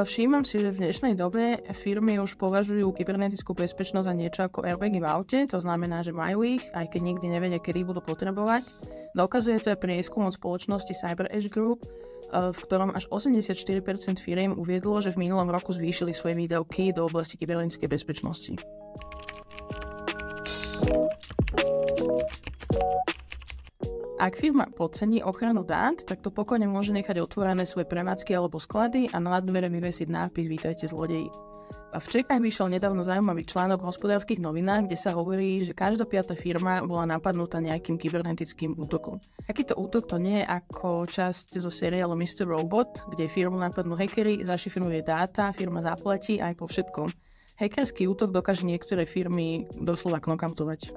Všímam si, že v dnešnej dobe firmy už považujú kybernetickú bezpečnosť za niečo ako airbagy v aute, to znamená, že majú ich, aj keď nikdy nevedia, kedy budú potrebovať. Dokazuje to aj prieskum od spoločnosti CyberEdge Group, v ktorom až 84% firiem uviedlo, že v minulom roku zvýšili svoje výdavky do oblasti kybernetickej bezpečnosti. Ak firma podcení ochranu dát, tak to pokojne môže nechať otvorené svoje prevádzky alebo sklady a na dvere vyvesiť nápis Vítajte zlodeji. A v Čechách vyšiel nedávno zaujímavý článok v Hospodárskych novinách, kde sa hovorí, že každá piata firma bola napadnutá nejakým kybernetickým útokom. Takýto útok to nie je ako časť zo seriálu Mr. Robot, kde firmu napadnú hackeri, zašifruje dáta, firma zaplatí aj po všetkom. Hackerský útok dokáže niektoré firmy doslova knockoutovať.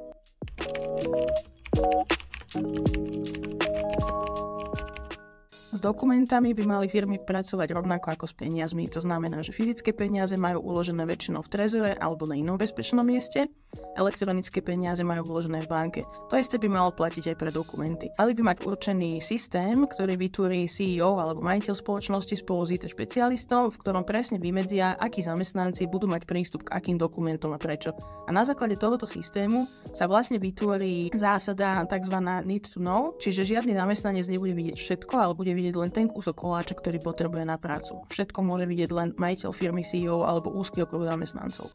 S dokumentami by mali firmy pracovať rovnako ako s peniazmi. To znamená, že fyzické peniaze majú uložené väčšinou v trezore alebo na inom bezpečnom mieste, elektronické peniaze majú uložené v banke. To isté by malo platiť aj pre dokumenty. Mali by mať určený systém, ktorý vytvorí CEO alebo majiteľ spoločnosti spolu s IT špecialistom, v ktorom presne vymedzia, akí zamestnanci budú mať prístup k akým dokumentom a prečo. A na základe tohoto systému sa vlastne vytvorí zásada tzv. Need to know, čiže žiadny zamestnanec nebude vidieť všetko, ale bude vidieť len ten kúsok koláča, ktorý potrebuje na prácu. Všetko môže vidieť len majiteľ firmy, CEO alebo úzky okruh zamestnancov.